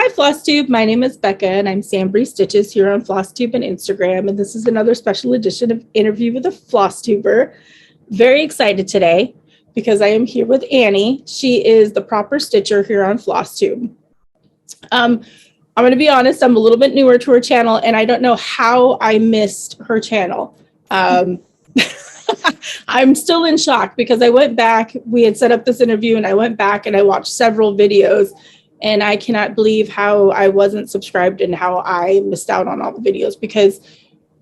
Hi, Flosstube. My name is Becca, and I'm SamBrie Stitches here on Flosstube and Instagram. And this is another special edition of Interview with a Flosstuber. Very excited today because I am here with Annie. She is the proper stitcher here on Flosstube. I'm going to be honest, I'm a little bit newer to her channel, and I don't know how I missed her channel. I'm still in shock because I went back, we had set up this interview, and I went back and I watched several videos. And I cannot believe how I wasn't subscribed and how I missed out on all the videos, because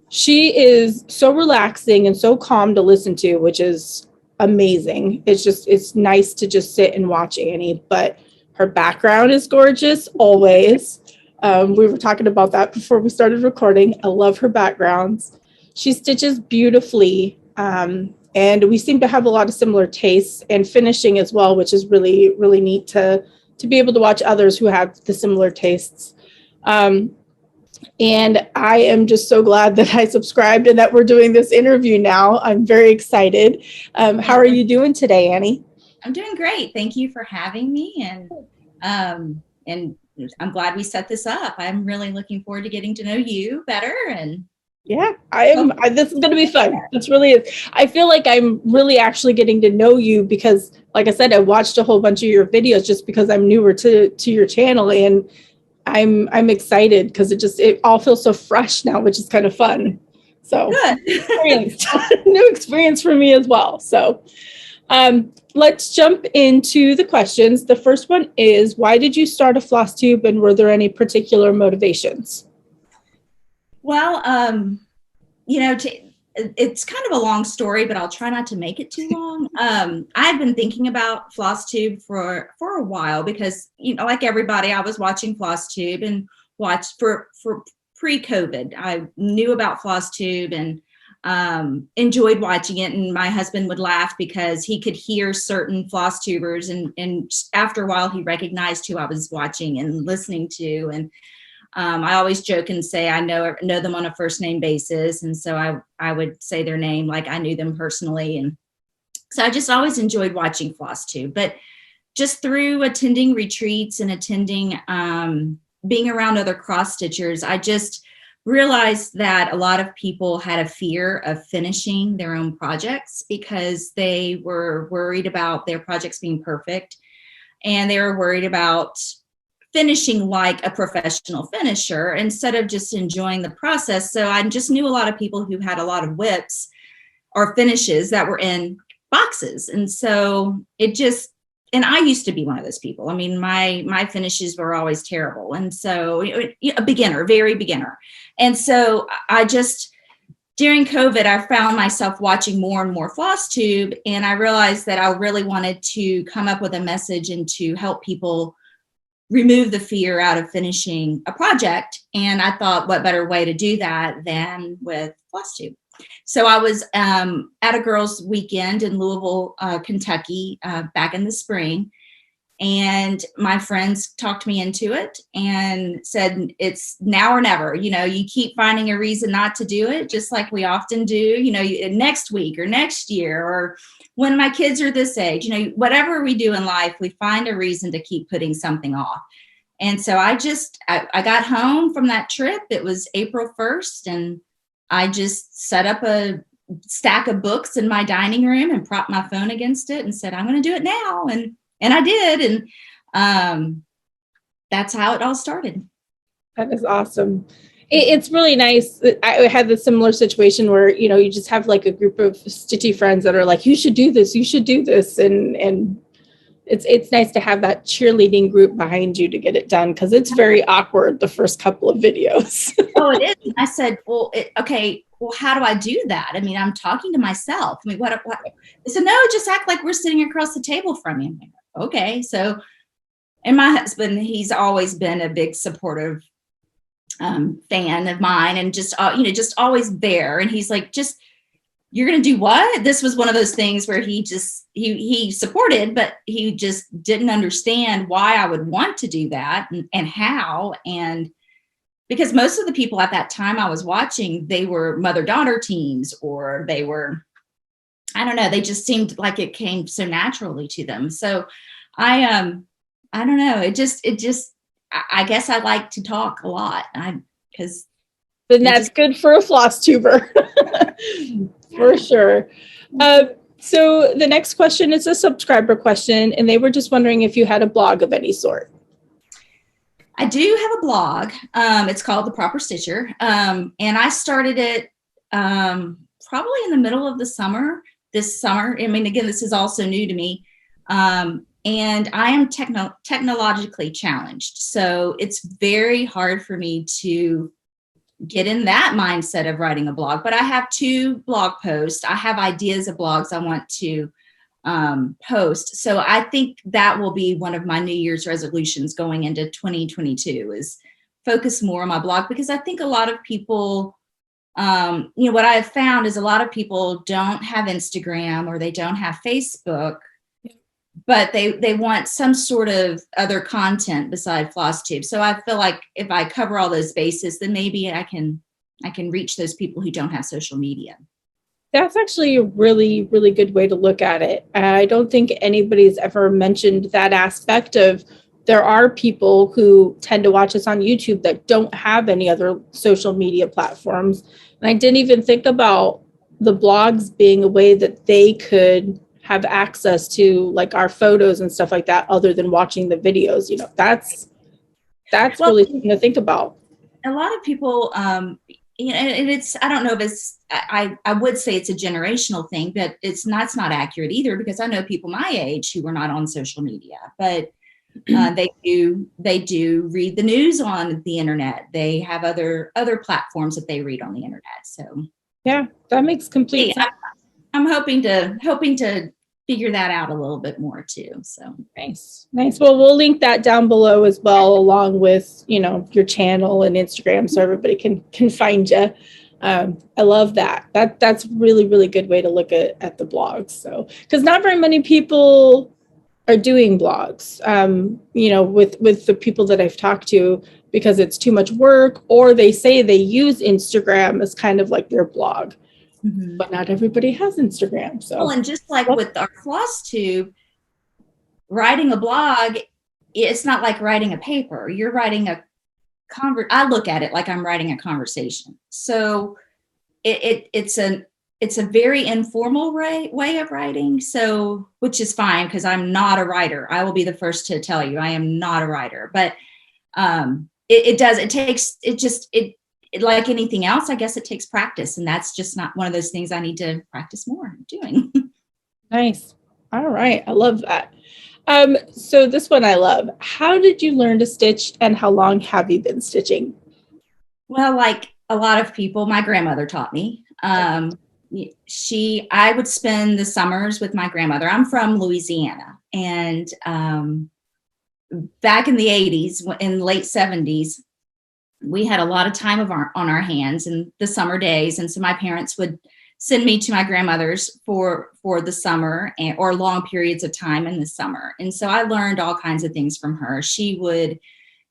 she is so relaxing and so calm to listen to, which is amazing. It's nice to just sit and watch Annie, but her background is gorgeous always. We were talking about that before we started recording. I love her backgrounds. She stitches beautifully. And we seem to have a lot of similar tastes and finishing as well, which is really, really neat to be able to watch others who have the similar tastes. And I am just so glad that I subscribed and that we're doing this interview now. I'm very excited. How are you doing today, Annie? I'm doing great. Thank you for having me. And I'm glad we set this up. I'm really looking forward to getting to know you better. And yeah, this is going to be fun. This really is. I feel like I'm really actually getting to know you because, like I said, I watched a whole bunch of your videos just because I'm newer to your channel, and I'm excited because it all feels so fresh now, which is kind of fun. So new experience for me as well. So let's jump into the questions. The first one is, why did you start a Flosstube, and were there any particular motivations? Well, it's kind of a long story, but I'll try not to make it too long. I've been thinking about Flosstube for a while because, like everybody, I was watching Flosstube and watched for pre-COVID. I knew about Flosstube and enjoyed watching it. And my husband would laugh because he could hear certain Flosstubers, and after a while, he recognized who I was watching and listening to. And I always joke and say I know them on a first name basis. And so I would say their name like I knew them personally. And so I just always enjoyed watching Flosstube. But just through attending retreats and attending, being around other cross stitchers, I just realized that a lot of people had a fear of finishing their own projects because they were worried about their projects being perfect. And they were worried about finishing like a professional finisher instead of just enjoying the process. So I just knew a lot of people who had a lot of whips or finishes that were in boxes. And so and I used to be one of those people. I mean, my finishes were always terrible. And so a beginner, very beginner. And so during COVID, I found myself watching more and more Flosstube, and I realized that I really wanted to come up with a message and to help people remove the fear out of finishing a project. And I thought, what better way to do that than with Flosstube? So I was at a girls' weekend in Louisville, Kentucky, back in the spring. And my friends talked me into it and said, it's now or never. You keep finding a reason not to do it, just like we often do, next week or next year, or when my kids are this age, whatever we do in life, we find a reason to keep putting something off. And so I got home from that trip. It was April 1st. And I just set up a stack of books in my dining room and propped my phone against it and said, I'm going to do it now. And I did. And that's how it all started. That is awesome. It's really nice. I had the similar situation where, you just have like a group of stitchy friends that are like, you should do this, you should do this. And it's nice to have that cheerleading group behind you to get it done, because it's very awkward the first couple of videos. Oh, it is. I said, well, how do I do that? I mean, I'm talking to myself. I mean, what? They said, no, just act like we're sitting across the table from you. I'm like, okay. So, and my husband, he's always been a big supportive fan of mine, and just always there. And he's like, you're going to do what? This was one of those things where he supported, but he just didn't understand why I would want to do that and how. And because most of the people at that time I was watching, they were mother-daughter teams, or they were, I don't know, they just seemed like it came so naturally to them. So I don't know. I guess I like to talk a lot. Because then that's good for a floss tuber. For sure. So the next question is a subscriber question, and they were just wondering if you had a blog of any sort. I do have a blog. It's called The Proper Stitcher. And I started it probably in the middle of the summer, this summer. I mean, again, this is also new to me. And I am technologically challenged. So it's very hard for me to get in that mindset of writing a blog. But I have 2 blog posts. I have ideas of blogs I want to post. So I think that will be one of my New Year's resolutions going into 2022 is focus more on my blog, because I think a lot of people, what I have found is a lot of people don't have Instagram or they don't have Facebook, but they want some sort of other content beside Flosstube. So I feel like if I cover all those bases, then maybe I can reach those people who don't have social media. That's actually a really, really good way to look at it. I don't think anybody's ever mentioned that aspect of there are people who tend to watch us on YouTube that don't have any other social media platforms. And I didn't even think about the blogs being a way that they could have access to like our photos and stuff like that, other than watching the videos. That's really something to think about. A lot of people, and it's, I don't know if it's, I would say it's a generational thing, but it's not accurate either, because I know people my age who are not on social media, but they do read the news on the internet. They have other platforms that they read on the internet. So yeah, that makes complete sense. I'm hoping to figure that out a little bit more too. So nice. Well, we'll link that down below as well, along with your channel and Instagram, so everybody can find you. I love that. That's really, really good way to look at the blogs. So because not very many people are doing blogs, with the people that I've talked to, because it's too much work, or they say they use Instagram as kind of like their blog. Mm-hmm. But not everybody has Instagram. So, well, and just like with our Flosstube, writing a blog, it's not like writing a paper. You're writing I look at it like I'm writing a conversation. So it's a very informal way of writing. So, which is fine, because I'm not a writer. I will be the first to tell you I am not a writer. But like anything else, I guess it takes practice, and that's just not one of those things I need to practice more doing. Nice. All right. I love that. So this one I love. How did you learn to stitch, and how long have you been stitching? Well, like a lot of people, my grandmother taught me. I would spend the summers with my grandmother. I'm from Louisiana, and back in the 80s, in the late 70s, we had a lot of time on our hands in the summer days. And so my parents would send me to my grandmother's for the summer, or long periods of time in the summer. And so I learned all kinds of things from her. She would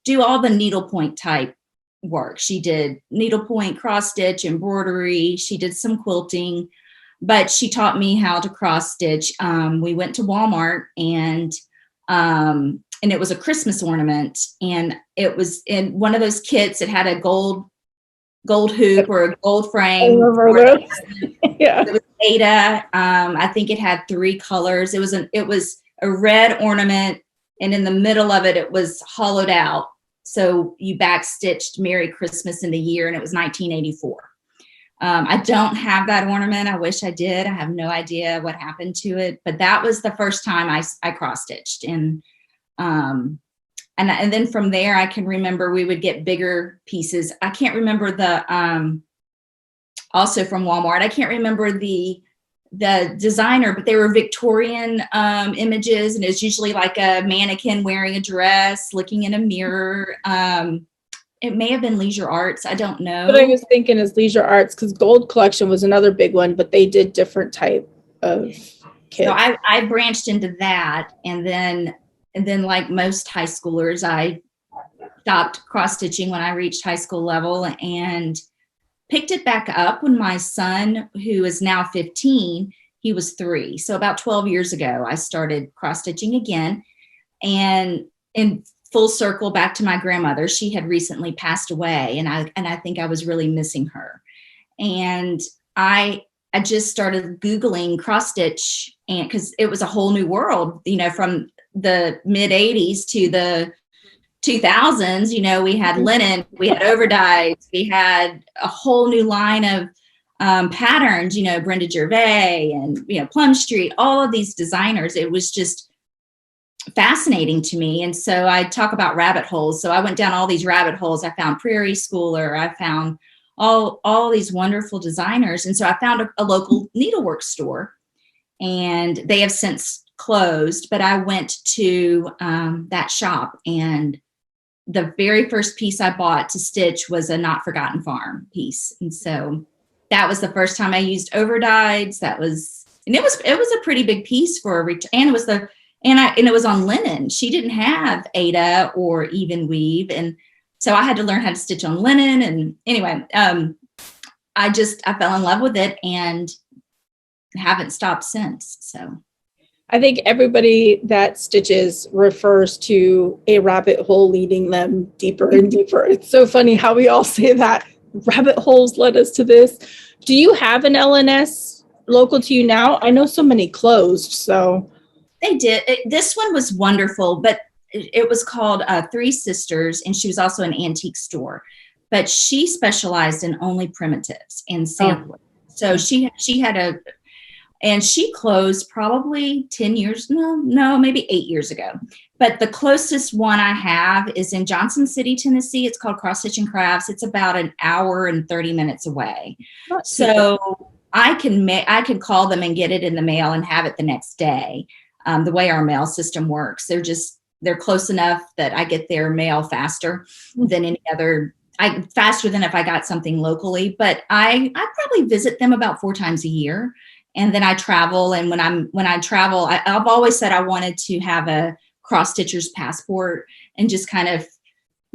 do all the needlepoint type work. She did needlepoint, cross stitch, embroidery. She did some quilting, but she taught me how to cross stitch. We went to Walmart, and it was a Christmas ornament, and it was in one of those kits. It had a gold hoop or a gold frame. Yeah. It was Ada. I think it had 3 colors. It was a red ornament, and in the middle of it, it was hollowed out. So you backstitched Merry Christmas in the year, and it was 1984. I don't have that ornament. I wish I did. I have no idea what happened to it, but that was the first time I cross-stitched. And then from there, I can remember we would get bigger pieces. I can't remember also from Walmart, I can't remember the designer, but they were Victorian images, and it's usually like a mannequin wearing a dress, looking in a mirror. It may have been Leisure Arts. I don't know. But I was thinking is Leisure Arts, because Gold Collection was another big one, but they did different type of kits. So I branched into that, and then like most high schoolers, I stopped cross stitching when I reached high school level, and picked it back up when my son, who is now 15, he was 3. So about 12 years ago, I started cross stitching again, and full circle back to my grandmother. She had recently passed away, and I think I was really missing her. And I just started Googling cross stitch, and because it was a whole new world, from the mid 80s to the 2000s, we had linen, we had overdyes, we had a whole new line of patterns, Brenda Gervais and, Plum Street, all of these designers. It was just fascinating to me. And so I talk about rabbit holes. So I went down all these rabbit holes. I found Prairie Schooler. I found all these wonderful designers. And so I found a local needlework store, and they have since closed, but I went to that shop, and the very first piece I bought to stitch was a Not Forgotten Farm piece. And so that was the first time I used overdyes. And it was a pretty big piece for a and it was on linen. She didn't have Ada or even weave. And so I had to learn how to stitch on linen. And anyway, I fell in love with it and haven't stopped since. So I think everybody that stitches refers to a rabbit hole leading them deeper and deeper. It's so funny how we all say that rabbit holes led us to this. Do you have an LNS local to you now? I know so many closed, so. They did. This one was wonderful, but it was called Three Sisters, and she was also an antique store, but she specialized in only primitives and sampling. So she had and she closed probably 10 years, no, maybe 8 years ago. But the closest one I have is in Johnson City, Tennessee. It's called Cross Stitch and Crafts. It's about an hour and 30 minutes away. So I can call them and get it in the mail and have it the next day. The way our mail system works, they're close enough that I get their mail faster than any other. Faster than if I got something locally. But I probably visit them about 4 times a year. And then I travel, and when I travel, I've always said I wanted to have a cross stitcher's passport and just kind of,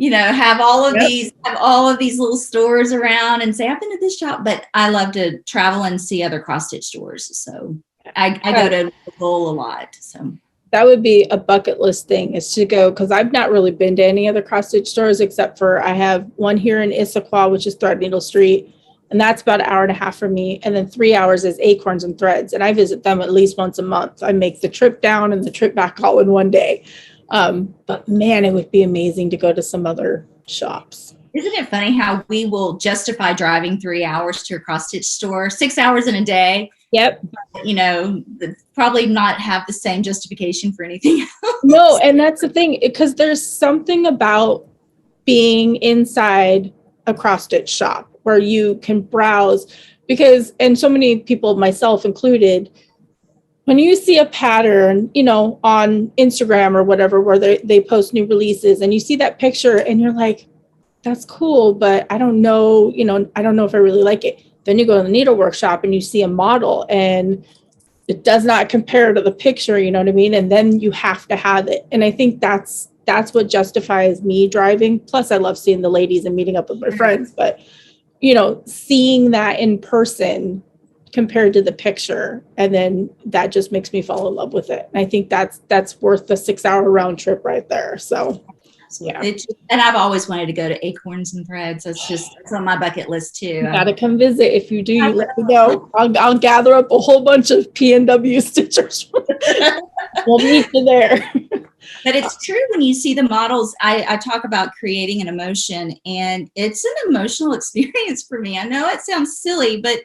have all of these little stores around and say I've been to this shop. But I love to travel and see other cross stitch stores, so I go to Lowell a lot. So that would be a bucket list thing, is to go, because I've not really been to any other cross stitch stores except for I have one here in Issaquah, which is Threadneedle Street. And that's about an hour and a half for me. And then 3 hours is Acorns and Threads. And I visit them at least once a month. I make the trip down and the trip back all in one day. But man, it would be amazing to go to some other shops. Isn't it funny how we will justify driving 3 hours to a cross stitch store, 6 hours in a day? Yep. But, probably not have the same justification for anything else. No, and that's the thing, because there's something about being inside a cross stitch shop where you can browse, and so many people, myself included, when you see a pattern, on Instagram or whatever, where they post new releases, and you see that picture and you're like, that's cool, but I don't know, I don't know if I really like it. Then you go to the needlework shop and you see a model and it does not compare to the picture, you know what I mean? And then you have to have it. And I think that's what justifies me driving. Plus I love seeing the ladies and meeting up with my friends, but seeing that in person compared to the picture, and then that just makes me fall in love with it. And I think that's worth the 6-hour round trip right there. So yeah. And I've always wanted to go to Acorns and Threads. It's on my bucket list too. You gotta come visit. If you do, you let me know. I'll gather up a whole bunch of PNW stitchers. We'll meet you there. But it's true, when you see the models, I talk about creating an emotion, and it's an emotional experience for me. I know it sounds silly, but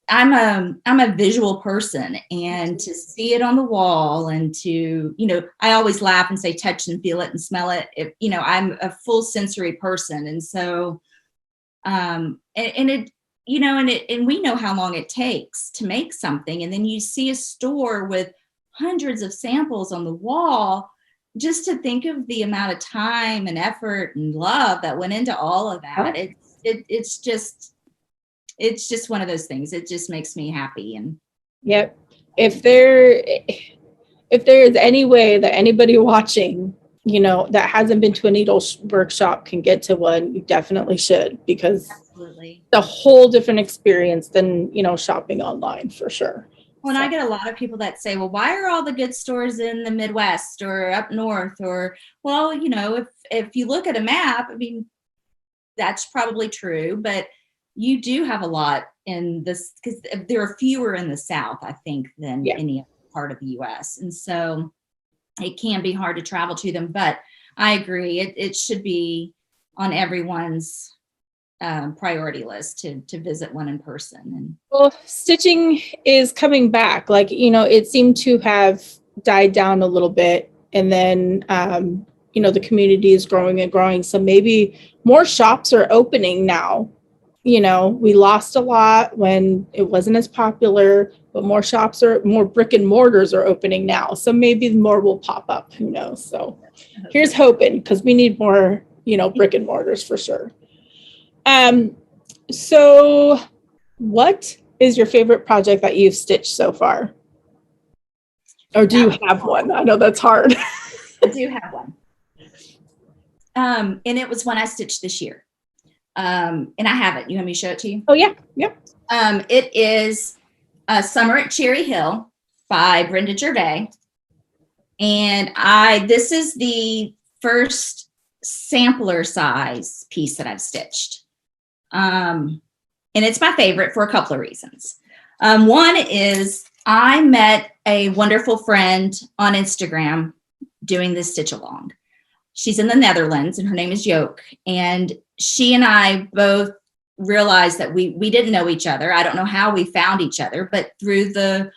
I'm a visual person, and to see it on the wall, and to, I always laugh and say touch and feel it and smell it. I'm a full sensory person. And so, and we know how long it takes to make something. And then you see a store with hundreds of samples on the wall, just to think of the amount of time and effort and love that went into all of that. It's just one of those things. It just makes me happy. And yep. If there is any way that anybody watching, that hasn't been to a needlework shop can get to one, you definitely should, because absolutely, it's a whole different experience than, shopping online, for sure. Well, and I get a lot of people that say, well, why are all the good stores in the Midwest or up north? Or, well, you know, if you look at a map, I mean, that's probably true, but you do have a lot in this, because there are fewer in the South, I think, than any other part of the US. And so it can be hard to travel to them, but I agree. It should be on everyone's priority list to visit one in person. And well, stitching is coming back. Like, you know, it seemed to have died down a little bit. And then, you know, the community is growing and growing. So maybe more shops are opening now. You know, we lost a lot when it wasn't as popular, but more brick and mortars are opening now. So maybe more will pop up. Who knows? So here's hoping, because we need more, you know, brick and mortars for sure. So what is your favorite project that you've stitched so far? Or do you have one? I know that's hard. I do have one. And it was one I stitched this year. And I have it. You want me to show it to you? Oh, yeah. Yep. It is Summer at Cherry Hill by Brenda Gervais. And this is the first sampler size piece that I've stitched. And it's my favorite for a couple of reasons. One is I met a wonderful friend on Instagram doing this stitch along. She's in the Netherlands and her name is Joke. And she and I both realized that we didn't know each other. I don't know how we found each other, but through the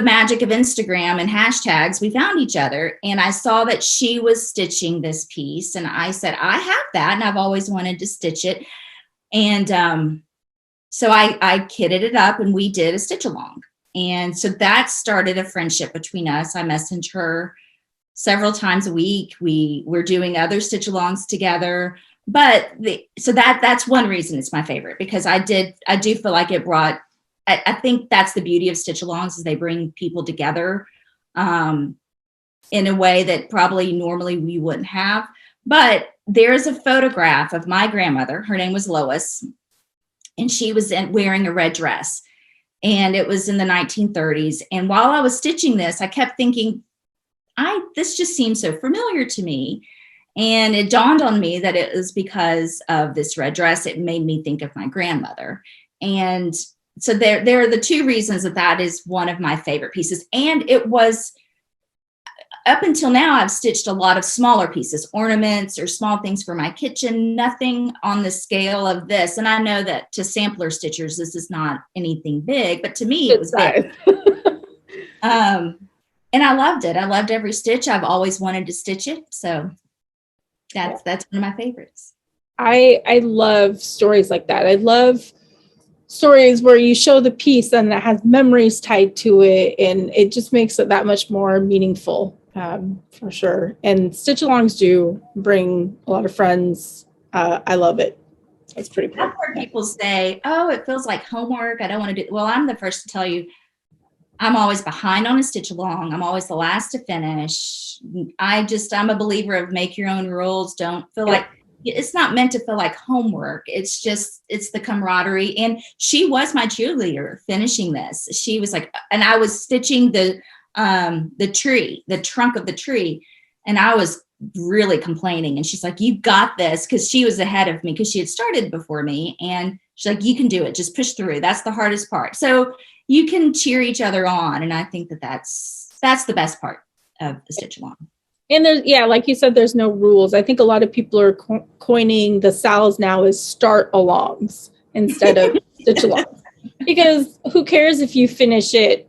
magic of Instagram and hashtags, we found each other. And I saw that she was stitching this piece. And I said, I have that. And I've always wanted to stitch it. And so I kitted it up and we did a stitch along. And so that started a friendship between us. I messaged her several times a week. We're doing other stitch alongs together. But so that's one reason it's my favorite, because I do feel like it brought, I think that's the beauty of stitch alongs, is they bring people together in a way that probably normally we wouldn't have. But there's a photograph of my grandmother. Her name was Lois, and she was wearing a red dress. And it was in the 1930s. And while I was stitching this, I kept thinking, this just seems so familiar to me. And it dawned on me that it was because of this red dress. It made me think of my grandmother. And so there are the two reasons that is one of my favorite pieces. And it was, up until now, I've stitched a lot of smaller pieces, ornaments or small things for my kitchen, nothing on the scale of this. And I know that to sampler stitchers, this is not anything big, but to me, it was big. And I loved it. I loved every stitch. I've always wanted to stitch it. So that's one of my favorites. I love stories like that. I love stories where you show the piece and it has memories tied to it, and it just makes it that much more meaningful, for sure. And stitch alongs do bring a lot of friends. I love it. It's pretty cool. I've heard people say, oh, it feels like homework. I don't want to do. Well, I'm the first to tell you, I'm always behind on a stitch along. I'm always the last to finish. I'm a believer of make your own rules. Don't feel like, it's not meant to feel like homework. It's the camaraderie. And she was my cheerleader finishing this. She was like, and I was stitching the tree, the trunk of the tree. And I was really complaining. And she's like, you got this. Cause she was ahead of me because she had started before me. And she's like, you can do it. Just push through. That's the hardest part. So you can cheer each other on. And I think that's the best part of the stitch along. And there's, like you said, there's no rules. I think a lot of people are coining the SALs now as start alongs instead of stitch alongs. Because who cares if you finish it,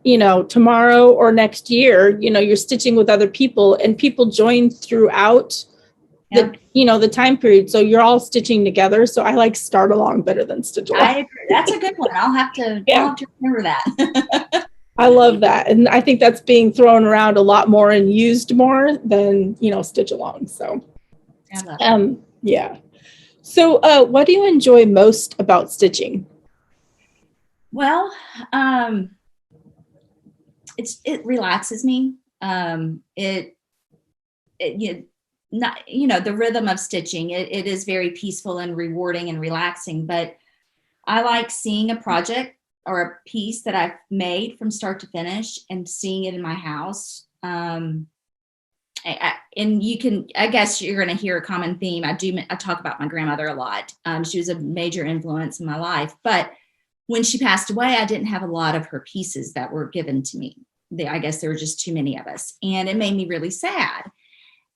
tomorrow or next year, you're stitching with other people, and people join throughout the time period. So you're all stitching together. So I like start along better than stitch along. I agree. That's a good one. I'll have to remember that. I love that. And I think that's being thrown around a lot more and used more than, stitch along. So, yeah. So what do you enjoy most about stitching? Well, it relaxes me. The rhythm of stitching, it is very peaceful and rewarding and relaxing, but I like seeing a project or a piece that I've made from start to finish and seeing it in my house. And I guess you're going to hear a common theme. I talk about my grandmother a lot. She was a major influence in my life, but when she passed away, I didn't have a lot of her pieces that were given to me. I guess there were just too many of us, and it made me really sad.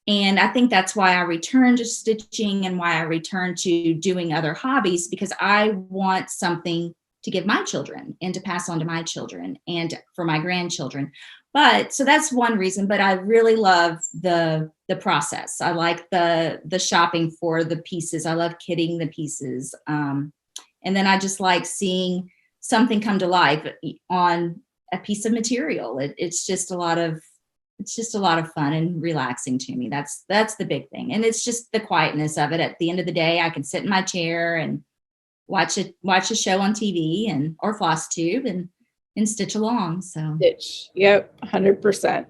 And I think that's why I returned to stitching and why I returned to doing other hobbies, because I want something to give my children and to pass on to my children and for my grandchildren. But so that's one reason, but I really love the process. I like the shopping for the pieces. I love kitting the pieces. And then I just like seeing something come to life on a piece of material. It's just a lot of fun and relaxing to me. That's the big thing. And it's just the quietness of it. At the end of the day, I can sit in my chair and watch a show on TV or Flosstube and stitch along. So Stitch. Yep. 100%.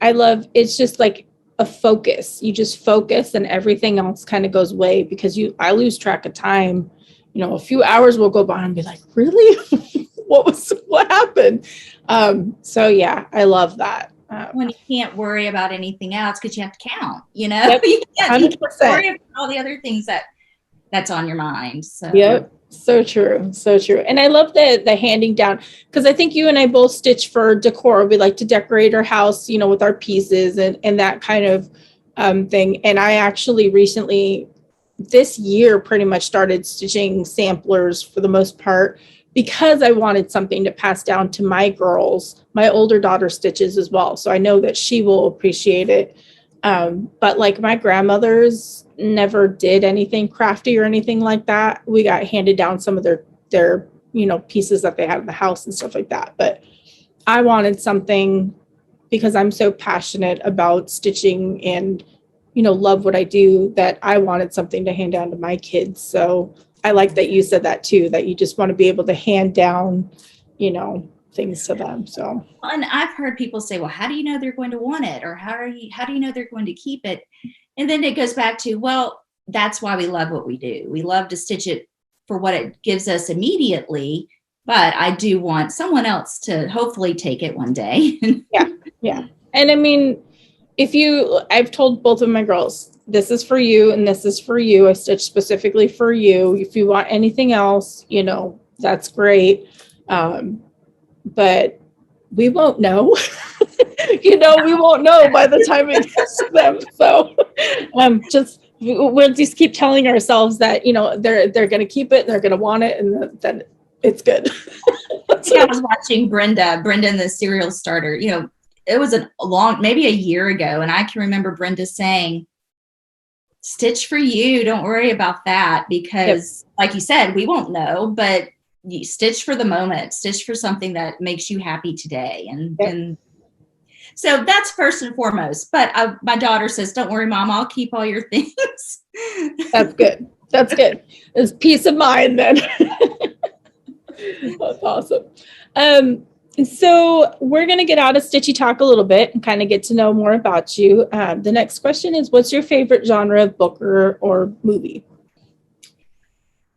I love, it's just like a focus. You just focus and everything else kind of goes away, because I lose track of time. A few hours will go by and be like, really? what happened? So yeah, I love that. When you can't worry about anything else because you have to count, Yep, you can't 100%. worry about all the other things that's on your mind. So yep, so true, so true. And I love the handing down, because I think you and I both stitch for decor. We like to decorate our house, with our pieces and that kind of thing. And I actually recently, this year, pretty much started stitching samplers for the most part, because I wanted something to pass down to my girls. My older daughter stitches as well, so I know that she will appreciate it. But like my grandmothers never did anything crafty or anything like that. We got handed down some of their pieces that they had in the house and stuff like that. But I wanted something, because I'm so passionate about stitching and love what I do, that I wanted something to hand down to my kids. So I like that you said that too, that you just want to be able to hand down, things to them. So, and I've heard people say, well, how do you know they're going to want it? Or how do you know they're going to keep it? And then it goes back to, well, that's why we love what we do. We love to stitch it for what it gives us immediately. But I do want someone else to hopefully take it one day. Yeah. And I mean, I've told both of my girls, this is for you and this is for you. I stitched specifically for you. If you want anything else, that's great. But we won't know. We won't know by the time it gets to them. So we'll just keep telling ourselves that, they're going to keep it and they're going to want it, and then it's good. I was watching Brenda and the Cereal Starter. It was maybe a year ago, and I can remember Brenda saying, stitch for you, don't worry about that, because like you said, we won't know, but you stitch for the moment, stitch for something that makes you happy today. And so that's first and foremost. But my daughter says, don't worry, Mom, I'll keep all your things. That's good. It's peace of mind then. That's awesome. So we're going to get out of Stitchy Talk a little bit and kind of get to know more about you. The next question is, what's your favorite genre of book or movie?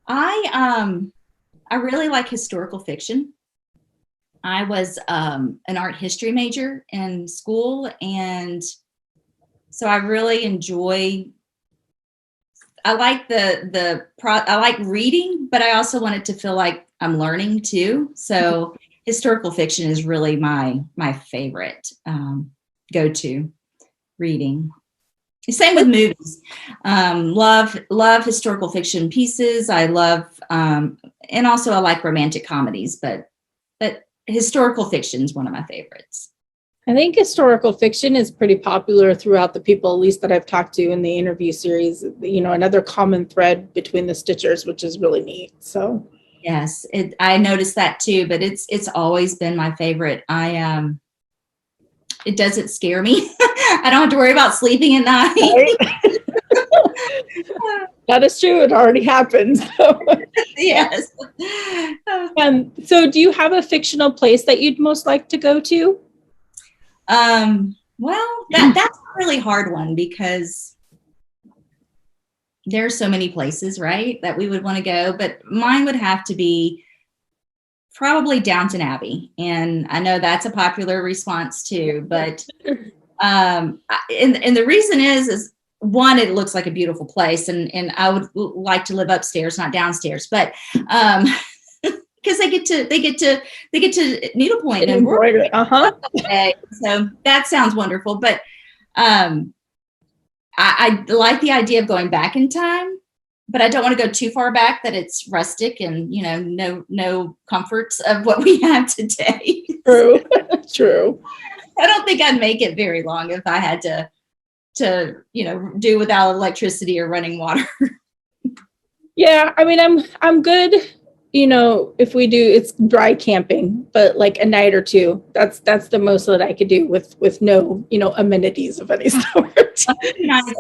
I really like historical fiction. I was an art history major in school, and so I really enjoy. I like I like reading, but I also want it to feel like I'm learning too. So historical fiction is really my favorite go-to reading. Same with movies. Love historical fiction pieces. I love, and also I like romantic comedies, but historical fiction is one of my favorites. I think historical fiction is pretty popular throughout the people, at least that I've talked to in the interview series. Another common thread between the stitchers, which is really neat. So yes, I noticed that too, but it's always been my favorite. It doesn't scare me. I don't have to worry about sleeping at night. Right? That is true. It already happened. So. Yes. So do you have a fictional place that you'd most like to go to? Well, that's a really hard one, because there are so many places, right, that we would want to go. But mine would have to be probably Downton Abbey. And I know that's a popular response too, but and the reason is one, it looks like a beautiful place, and I would like to live upstairs, not downstairs, but because they get to needlepoint and embroidery. So that sounds wonderful. But I like the idea of going back in time, but I don't want to go too far back that it's rustic and, you know, no comforts of what we have today. True. True. I don't think I'd make it very long if I had to, you know, do without electricity or running water. Yeah. I mean, I'm good. You know, if we do, it's dry camping, but like a night or two, that's the most that I could do with no, you know, amenities of any sort.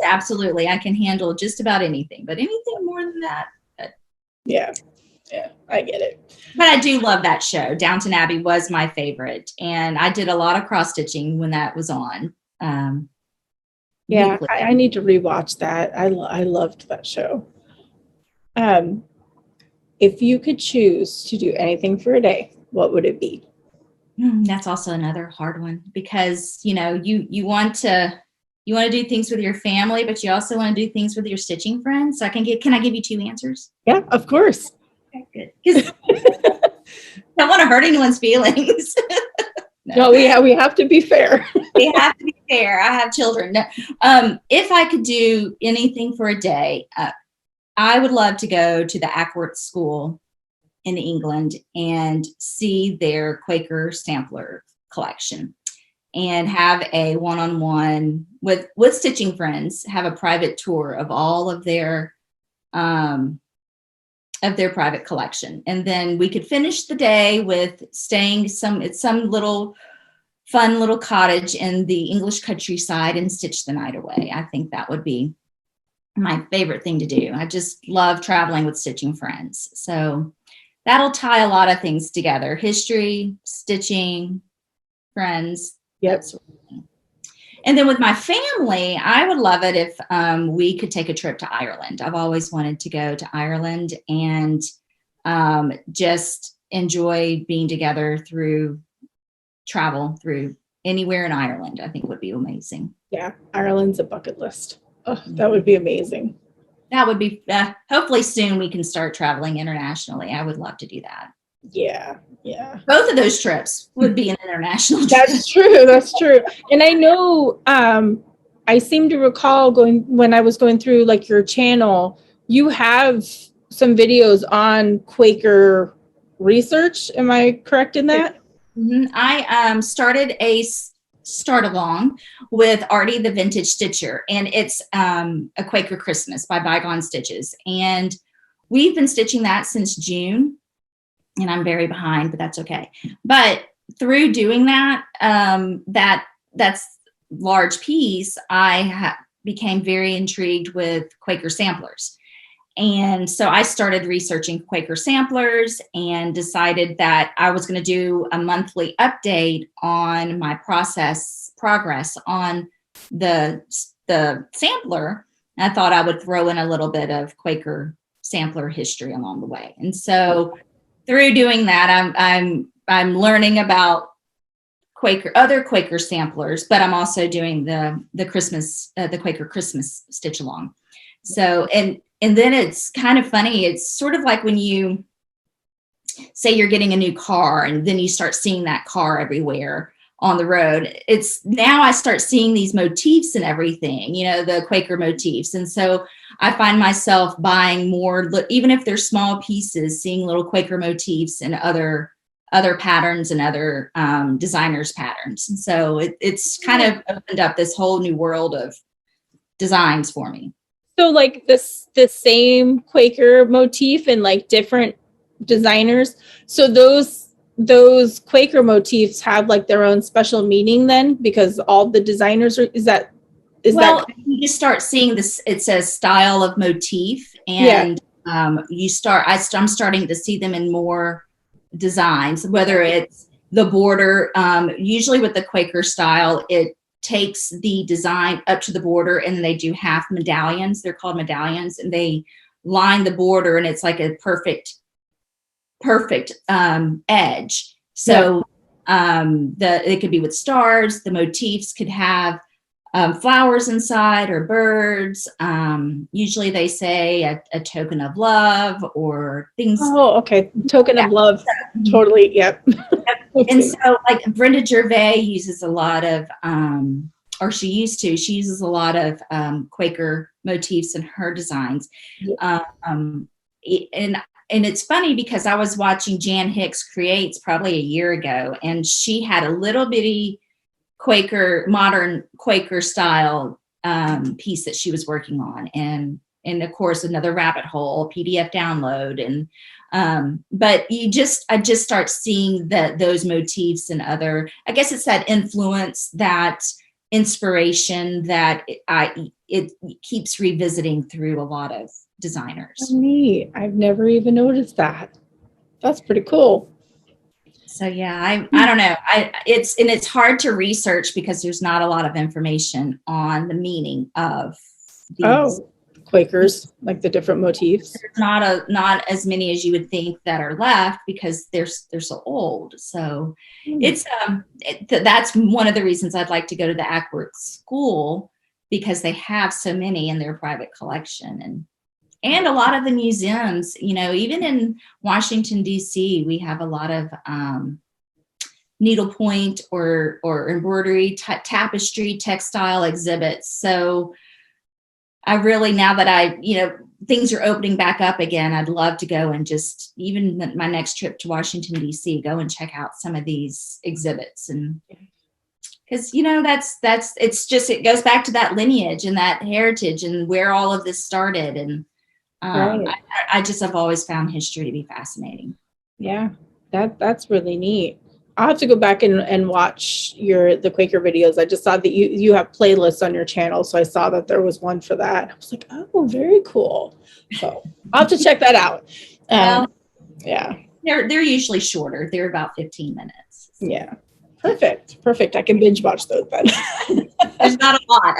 Absolutely. I can handle just about anything, but anything more than that. Yeah, I get it. But I do love that show. Downton Abbey was my favorite. And I did a lot of cross stitching when that was on. Yeah, I need to rewatch that. I loved that show. If you could choose to do anything for a day, what would it be? That's also another hard one because, you know, you want to do things with your family, but you also want to do things with your stitching friends. So can I give you two answers? Yeah, of course. Okay, good. I don't want to hurt anyone's feelings. No, we have to be fair. We have to be fair. I have children. No. If I could do anything for a day, I would love to go to the Ackworth School in England and see their Quaker sampler collection and have a one-on-one with stitching friends, have a private tour of all of their private collection. And then we could finish the day with staying at some little fun little cottage in the English countryside and stitch the night away. I think that would be my favorite thing to do. I just love traveling with stitching friends. So that'll tie a lot of things together. History, stitching, friends. Yep. And then with my family, I would love it if we could take a trip to Ireland. I've always wanted to go to Ireland and just enjoy being together through travel through anywhere in Ireland. I think would be amazing. Yeah, Ireland's a bucket list. Oh, that would be amazing. That would be, hopefully soon we can start traveling internationally. I would love to do that. Yeah. Both of those trips would be an international trip. That's true. And I know, I seem to recall when I was going through like your channel, you have some videos on Quaker research. Am I correct in that? Mm-hmm. I started a start along with Artie the Vintage Stitcher, and it's a Quaker Christmas by Bygone Stitches, and we've been stitching that since June, and I'm very behind, but that's okay. But through doing that, that's large piece, I became very intrigued with Quaker samplers. And so I started researching Quaker samplers and decided that I was going to do a monthly update on my progress on the sampler. And I thought I would throw in a little bit of Quaker sampler history along the way. And so through doing that, I'm learning about other Quaker samplers, but I'm also doing the Quaker Christmas stitch along. So, and then it's kind of funny. It's sort of like when you say you're getting a new car and then you start seeing that car everywhere on the road. It's now I start seeing these motifs and everything, you know, the Quaker motifs. And so I find myself buying more, even if they're small pieces, seeing little Quaker motifs and other patterns and other designers' patterns. And so it's kind of opened up this whole new world of designs for me. So like the same Quaker motif and like different designers. So those Quaker motifs have like their own special meaning then, because all the designers is that you just start seeing this, it says style of motif, and I'm starting to see them in more designs, whether it's the border, usually with the Quaker style, it takes the design up to the border and then they do half medallions. They're called medallions, and they line the border and it's like a perfect perfect edge. So it could be with stars. The motifs could have flowers inside or birds. Usually they say a token of love or things. Oh, okay. Token of love. Totally. Yep. And so like Brenda Gervais uses a lot of, she uses a lot of Quaker motifs in her designs. And it's funny because I was watching Jan Hicks Creates probably a year ago, and she had a little bitty modern Quaker style piece that she was working on. And of course, another rabbit hole, PDF download. And but I just start seeing those motifs and other, I guess it's that influence, that inspiration that it keeps revisiting through a lot of designers. Neat. I've never even noticed that. That's pretty cool. So yeah, I don't know. It's hard to research because there's not a lot of information on the meaning of these. Quakers, like the different motifs. There's not as many as you would think that are left because they're so old. So it's that's one of the reasons I'd like to go to the Ackworth School, because they have so many in their private collection. And a lot of the museums, even in Washington, D.C., we have a lot of needlepoint or embroidery, tapestry, textile exhibits. So I really, now that things are opening back up again, I'd love to go and just, even my next trip to Washington, D.C., go and check out some of these exhibits. And because, it goes back to that lineage and that heritage and where all of this started. And I just have always found history to be fascinating. Yeah, that's really neat. I'll have to go back and watch the Quaker videos. I just saw that you have playlists on your channel, so I saw that there was one for that. I was like, oh, very cool. So I'll have to check that out. Yeah, they're usually shorter. They're about 15 minutes. Yeah, perfect. I can binge watch those then. There's not a lot.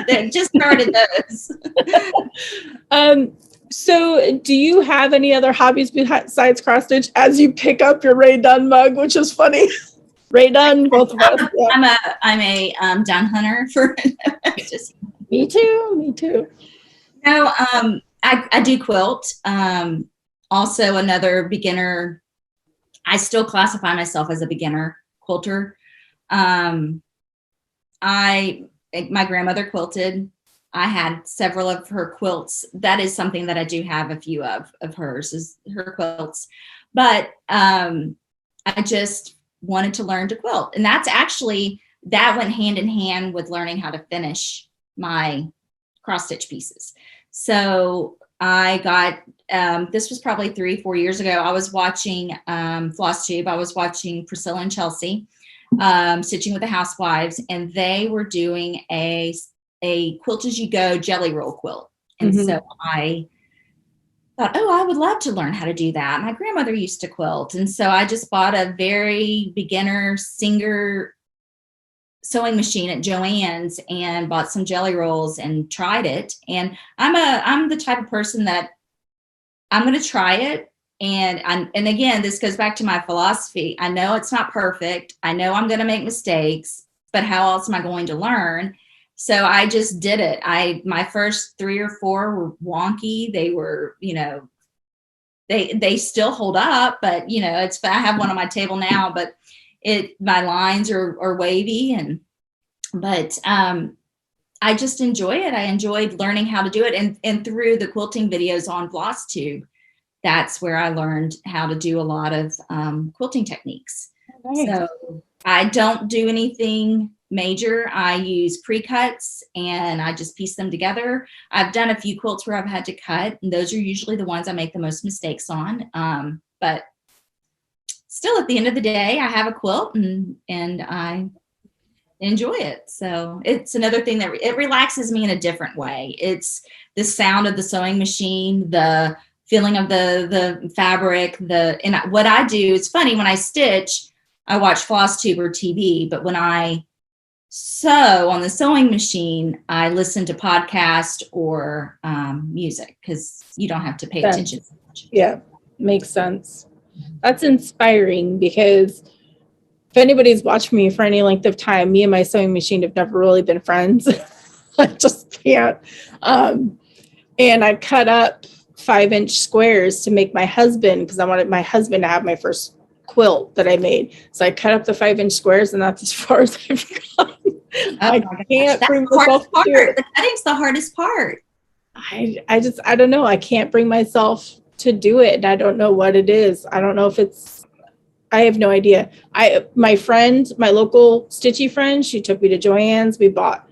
They just started those. So do you have any other hobbies besides cross stitch as you pick up your Ray Dunn mug, which is funny? Ray Dunn, both of us. Yeah. I'm a Dunn hunter for just. Me too. No, I do quilt. Also another beginner. I still classify myself as a beginner quilter. My grandmother quilted. I had several of her quilts. That is something that I do have a few of hers, is her quilts. But I just wanted to learn to quilt. And that went hand in hand with learning how to finish my cross stitch pieces. So I got, this was probably 3-4 years ago. I was watching Flosstube. I was watching Priscilla and Chelsea, Stitching with the Housewives, and they were doing a quilt as you go jelly roll quilt. And so I thought, I would love to learn how to do that. My grandmother used to quilt. And so I just bought a very beginner Singer sewing machine at Joann's and bought some jelly rolls and tried it. And I'm the type of person that I'm going to try it. And again, this goes back to my philosophy. I know it's not perfect. I know I'm going to make mistakes, but how else am I going to learn? So I just did it. My first 3 or 4 were wonky. They were, they still hold up, but I have one on my table now, but my lines are wavy, but I just enjoy it. I enjoyed learning how to do it. And through the quilting videos on Flosstube, that's where I learned how to do a lot of quilting techniques. Nice. So I don't do anything major. I use pre-cuts and I just piece them together. I've done a few quilts where I've had to cut, and those are usually the ones I make the most mistakes on. But still, at the end of the day, I have a quilt and I enjoy it. So it's another thing that it relaxes me in a different way. It's the sound of the sewing machine, the feeling of the fabric, and what I do, it's funny, when I stitch, I watch Flosstuber TV, but when I sew on the sewing machine, I listen to podcasts or music, because you don't have to pay attention so much. Yeah, makes sense. That's inspiring, because if anybody's watched me for any length of time, me and my sewing machine have never really been friends. I just can't. And I cut up 5-inch squares to make my husband, because I wanted my husband to have my first quilt that I made. So I cut up the 5-inch squares, and that's as far as I've gone. Oh I my gosh, can't that's bring the hardest myself to do part. it. The cutting's the hardest part. I don't know. I can't bring myself to do it. And I don't know what it is. I don't know if it's, I have no idea. My friend, my local stitchy friend, she took me to Joann's. We bought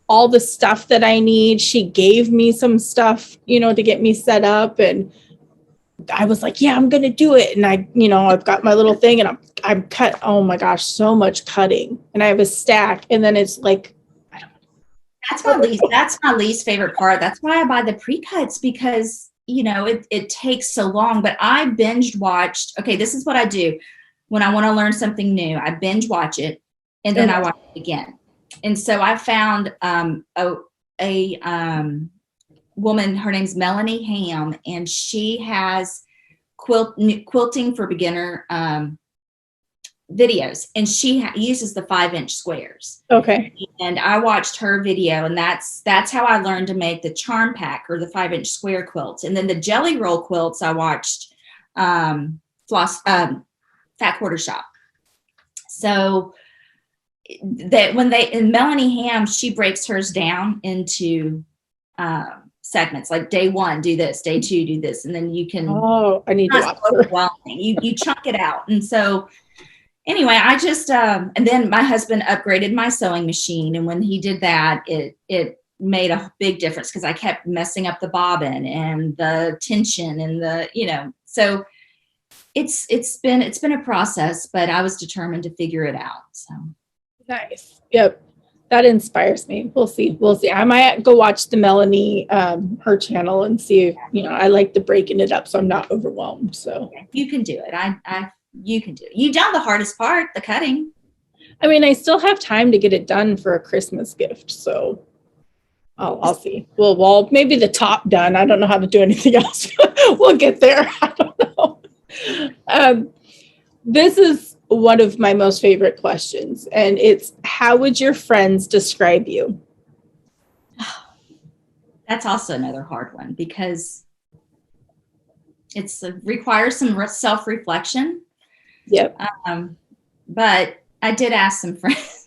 all the stuff that I need. She gave me some stuff, to get me set up. And I was like, yeah, I'm going to do it. And I've got my little thing, and I'm cut. Oh my gosh, so much cutting. And I have a stack. And then it's like, That's my least favorite part. That's why I buy the pre-cuts, because it takes so long. But I binge watched. Okay, this is what I do when I want to learn something new. I binge watch it, and then I watch it again. And so I found a woman. Her name's Melanie Ham, and she has quilting for beginner videos, and she uses the 5-inch squares. okay. And I watched her video, and that's how I learned to make the charm pack, or the 5-inch square quilts. And then the jelly roll quilts, I watched Fat Quarter Shop. So that and Melanie Ham, she breaks hers down into segments, like day 1, do this, day 2, do this, and then you can. Oh, I need to watch overwhelming. You chunk it out, and so. Anyway, I just and then my husband upgraded my sewing machine, and when he did that, it made a big difference, because I kept messing up the bobbin and the tension and so it's been a process, but I was determined to figure it out. So nice. Yep. That inspires me. We'll see. I might go watch the Melanie, her channel, and see if, I like the breaking it up so I'm not overwhelmed. So you can do it. You can do it. You've done the hardest part, the cutting. I mean, I still have time to get it done for a Christmas gift. So I'll see. Well, maybe the top done. I don't know how to do anything else. We'll get there. I don't know. This is one of my most favorite questions, and it's, how would your friends describe you? That's also another hard one, because it requires some self-reflection. Yep. But I did ask some friends,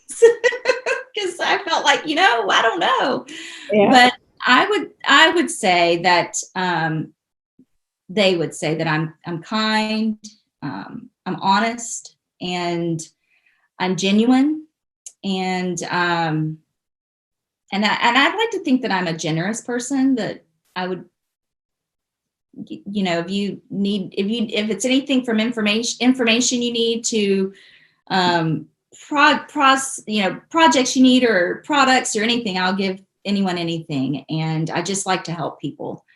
because I felt like, I don't know. Yeah. But I would say that they would say that I'm kind, I'm honest, and I'm genuine, and I'd like to think that I'm a generous person, that I would, if it's anything from information you need to projects you need, or products, or anything, I'll give anyone anything. And I just like to help people.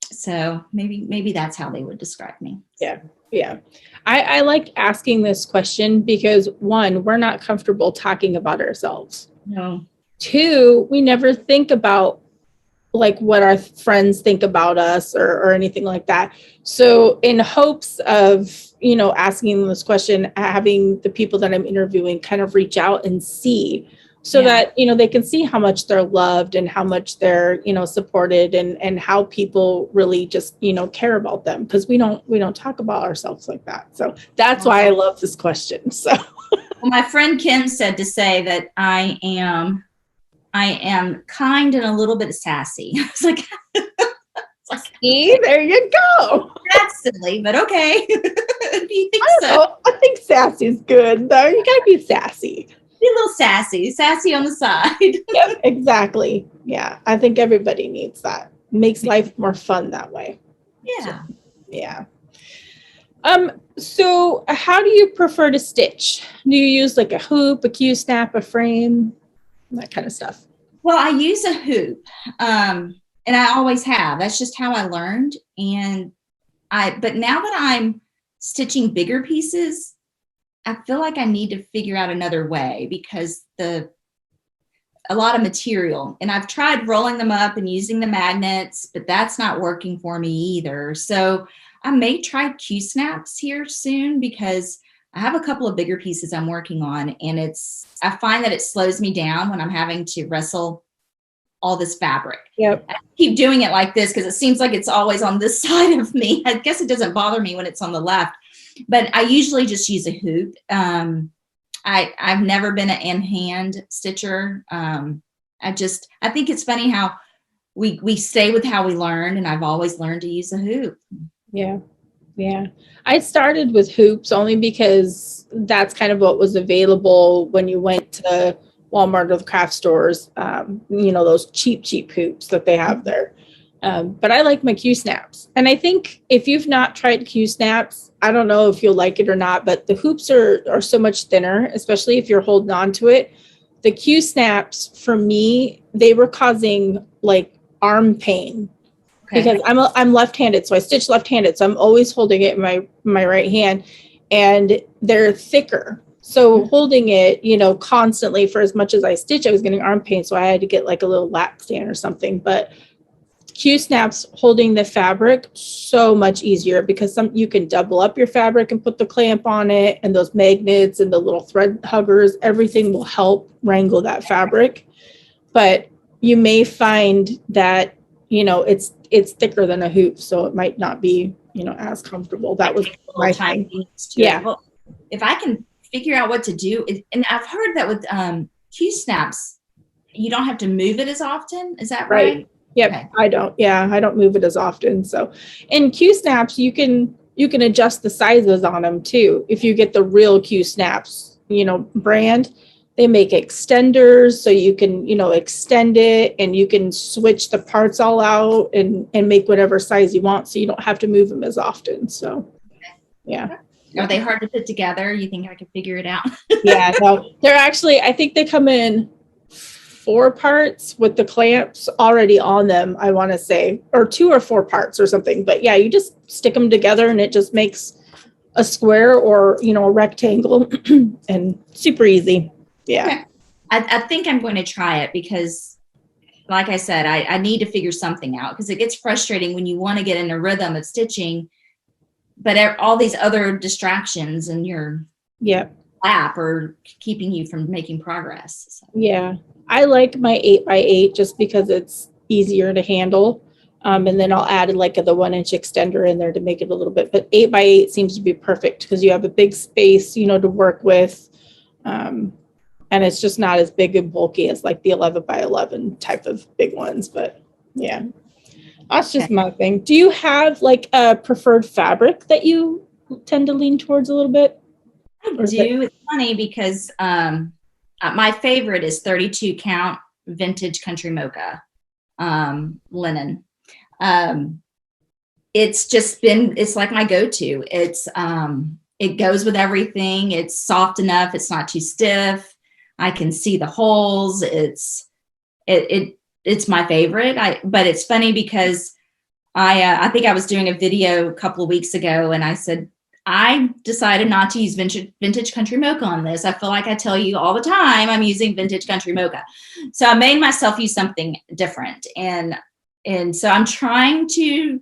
So maybe that's how they would describe me. Yeah. I like asking this question because, 1, we're not comfortable talking about ourselves. No. 2, we never think about like what our friends think about us or anything like that. So in hopes of, asking this question, having the people that I'm interviewing kind of reach out and see, so that, they can see how much they're loved and how much they're, supported, and how people really just, care about them, because we don't talk about ourselves like that. So that's why I love this question. So well, my friend Kim said to say that I am kind and a little bit sassy. I was like, see, there you go. That's silly, but okay. Do you think so? I think sassy's good, though. You gotta be sassy. Be a little sassy on the side. Yep, exactly. Yeah, I think everybody needs that. Makes life more fun that way. Yeah. So, yeah. So how do you prefer to stitch? Do you use like a hoop, a Q-snap, a frame, that kind of stuff? Well, I use a hoop, and I always have. That's just how I learned. But now that I'm stitching bigger pieces, I feel like I need to figure out another way, because a lot of material, and I've tried rolling them up and using the magnets, but that's not working for me either. So I may try Q snaps here soon because I have a couple of bigger pieces I'm working on, and I find that it slows me down when I'm having to wrestle all this fabric. Yep. I keep doing it like this because it seems like it's always on this side of me. I guess it doesn't bother me when it's on the left, but I usually just use a hoop. I've never been an in-hand stitcher. I think it's funny how we stay with how we learned, and I've always learned to use a hoop. Yeah. Yeah. I started with hoops only because that's kind of what was available when you went to Walmart or the craft stores, those cheap hoops that they have there. But I like my Q snaps. And I think if you've not tried Q snaps, I don't know if you'll like it or not, but the hoops are so much thinner, especially if you're holding on to it. The Q snaps for me, they were causing like arm pain. Okay. Because I'm left-handed, so I stitch left-handed, so I'm always holding it in my right hand, and they're thicker. So holding it, constantly for as much as I stitch, I was getting arm pain, so I had to get like a little lap stand or something. But Q snaps holding the fabric so much easier because you can double up your fabric and put the clamp on it, and those magnets and the little thread huggers, everything will help wrangle that fabric. But you may find that it's thicker than a hoop, so it might not be as comfortable. That was my thing. Yeah. Well, if I can figure out what to do, and I've heard that with Q snaps, you don't have to move it as often. Is that right? Yep. Okay. I don't move it as often. So in Q snaps, you can adjust the sizes on them too. If you get the real Q snaps, brand, they make extenders, so you can, extend it, and you can switch the parts all out and make whatever size you want, so you don't have to move them as often. So, yeah. Are they hard to put together? You think I could figure it out? Yeah, no, they're actually, I think they come in 4 parts with the clamps already on them, I want to say, or 2 or 4 parts or something. But yeah, you just stick them together and it just makes a square or, a rectangle and super easy. Yeah. Okay. I think I'm going to try it because, like I said, I need to figure something out because it gets frustrating when you want to get in a rhythm of stitching, but all these other distractions in your lap are keeping you from making progress. So. Yeah. I like my 8x8 just because it's easier to handle. And then I'll add like the 1-inch extender in there to make it a little bit, but 8x8 seems to be perfect because you have a big space, to work with. And it's just not as big and bulky as like the 11x11 type of big ones. But yeah, that's just my thing. Do you have like a preferred fabric that you tend to lean towards a little bit? I do. It's funny because my favorite is 32 count vintage country mocha linen. It's like my go-to. It goes with everything. It's soft enough. It's not too stiff. I can see the holes. It's my favorite. But it's funny because I think I was doing a video a couple of weeks ago, and I said, I decided not to use vintage country mocha on this. I feel like I tell you all the time I'm using vintage country mocha. So I made myself use something different. And so I'm trying to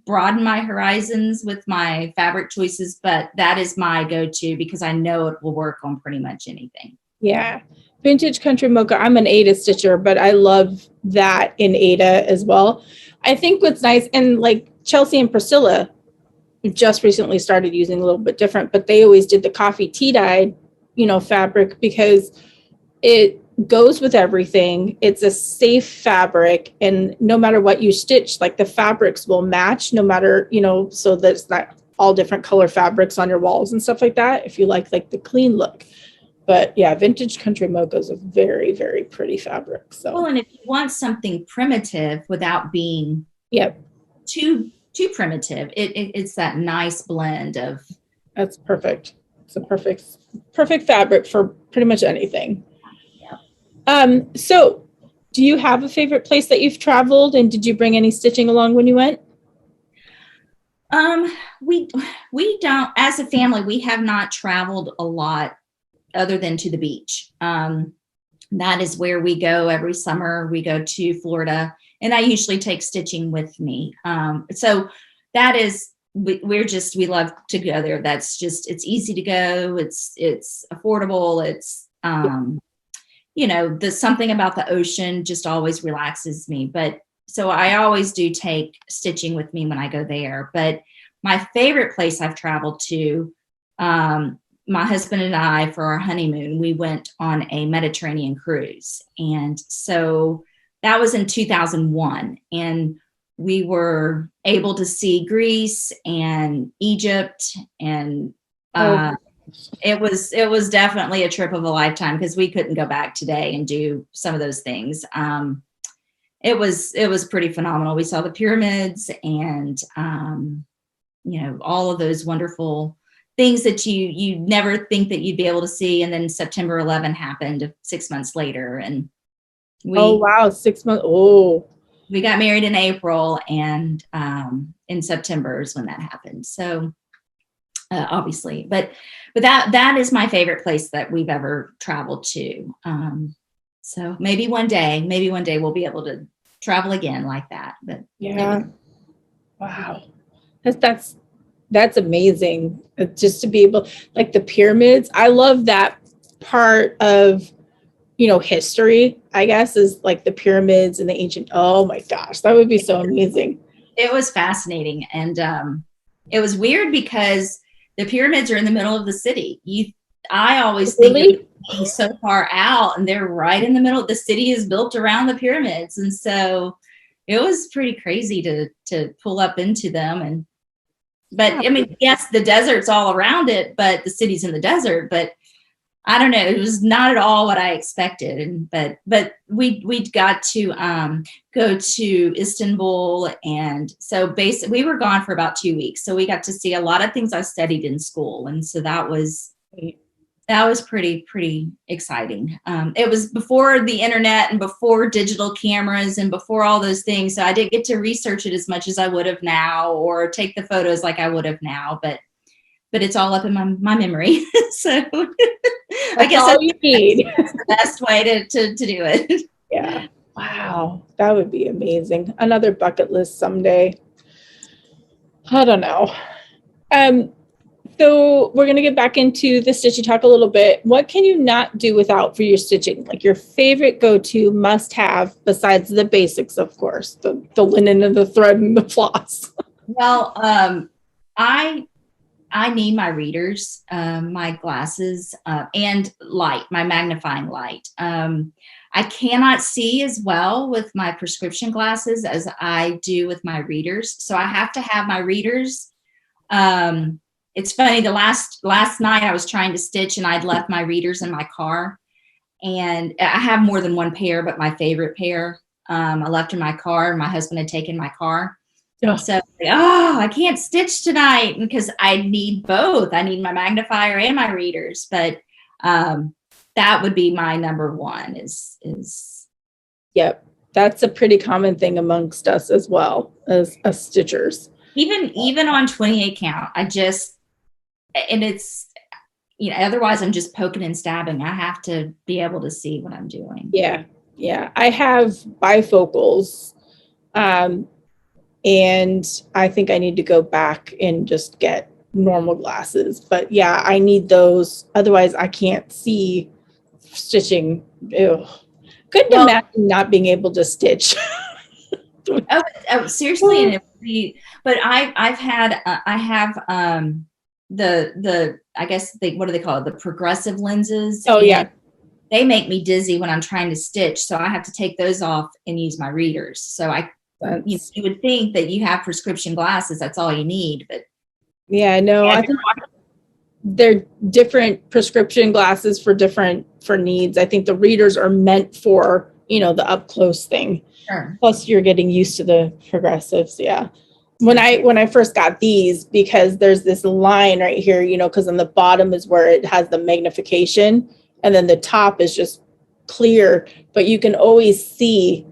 broaden my horizons with my fabric choices, but that is my go-to because I know it will work on pretty much anything. Yeah. Vintage country mocha. I'm an Ada stitcher, but I love that in Ada as well. I think what's nice, and like Chelsea and Priscilla just recently started using a little bit different, but they always did the coffee tea dyed, fabric because it goes with everything. It's a safe fabric, and no matter what you stitch, like the fabrics will match no matter, so that's not all different color fabrics on your walls and stuff like that if you like the clean look. But yeah, vintage country mocha is a very, very pretty fabric. So well, and if you want something primitive without being too primitive, it's that nice blend of. That's perfect. It's a perfect fabric for pretty much anything. So do you have a favorite place that you've traveled, and did you bring any stitching along when you went? We don't, as a family, we have not traveled a lot other than to the beach. That is where we go every summer. We go to Florida, and I usually take stitching with me. So that is we love to go there. That's just, it's easy to go. It's affordable. It's, there's something about the ocean just always relaxes me. But so I always do take stitching with me when I go there. But my favorite place I've traveled to, my husband and I, for our honeymoon, we went on a Mediterranean cruise. And so that was in 2001. And we were able to see Greece and Egypt, and it was definitely a trip of a lifetime, because we couldn't go back today and do some of those things. It was pretty phenomenal. We saw the pyramids and all of those wonderful things that you never think that you'd be able to see. And then September 11 happened 6 months later, and oh wow, 6 months. Oh. We got married in April, and in September is when that happened. So obviously, but that is my favorite place that we've ever traveled to. So maybe one day we'll be able to travel again like that. But yeah, wow, that's amazing. Just to be able, like the pyramids, I love that part of history, I guess, is like the pyramids and the ancient. Oh my gosh, that would be so amazing. It was fascinating. And it was weird because the pyramids are in the middle of the city. I always think of being so far out, and they're right in the middle. The city is built around the pyramids. And so it was pretty crazy to pull up into them. But I mean, yes, the desert's all around it, but the city's in the desert. But I don't know. It was not at all what I expected. But we got to go to Istanbul, and so basically we were gone for about 2 weeks. So we got to see a lot of things I studied in school, and so that was pretty exciting. It was before the internet and before digital cameras and before all those things. So I didn't get to research it as much as I would have now, or take the photos like I would have now. But it's all up in my memory. So I guess all you need. That's the best way to do it. Yeah. Wow. That would be amazing. Another bucket list someday. I don't know. So we're going to get back into the stitching talk a little bit. What can you not do without for your stitching? Like your favorite go-to must have, besides the basics, of course, the linen and the thread and the floss. Well, I need my readers, my glasses, and light, my magnifying light. I cannot see as well with my prescription glasses as I do with my readers. So I have to have my readers. It's funny, the last night I was trying to stitch, and I'd left my readers in my car. And I have more than one pair, but my favorite pair I left in my car, and my husband had taken my car. Oh. So, I can't stitch tonight, because I need both. I need my magnifier and my readers. But that would be my number one is. Yep. That's a pretty common thing amongst us as well as stitchers. Even on 28 count, and it's, otherwise I'm just poking and stabbing. I have to be able to see what I'm doing. Yeah. Yeah. I have bifocals. And I think I need to go back and just get normal glasses. But yeah, I need those. Otherwise, I can't see stitching. Ew. Couldn't imagine not being able to stitch. Oh, seriously. And but I have the I guess what do they call it? The progressive lenses. Oh, yeah. They make me dizzy when I'm trying to stitch. So I have to take those off and use my readers. So you would think that you have prescription glasses, that's all you need, but yeah, no, I think they're different prescription glasses for needs. I think the readers are meant for, the up close thing. Sure. Plus you're getting used to the progressives. Yeah. When I first got these, because there's this line right here, because on the bottom is where it has the magnification, and then the top is just clear, but you can always see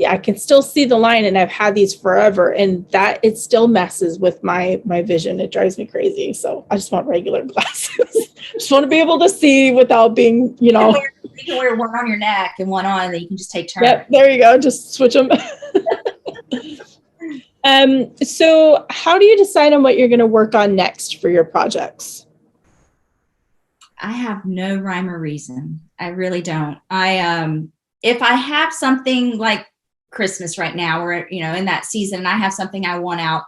I can still see the line, and I've had these forever, and that it still messes with my vision. It drives me crazy. So I just want regular glasses. Just want to be able to see without being, You can wear one on your neck and one on, and then you can just take turns. Yep, there you go. Just switch them. So how do you decide on what you're going to work on next for your projects? I have no rhyme or reason. I really don't. If I have something like Christmas right now, or in that season, and I have something I want out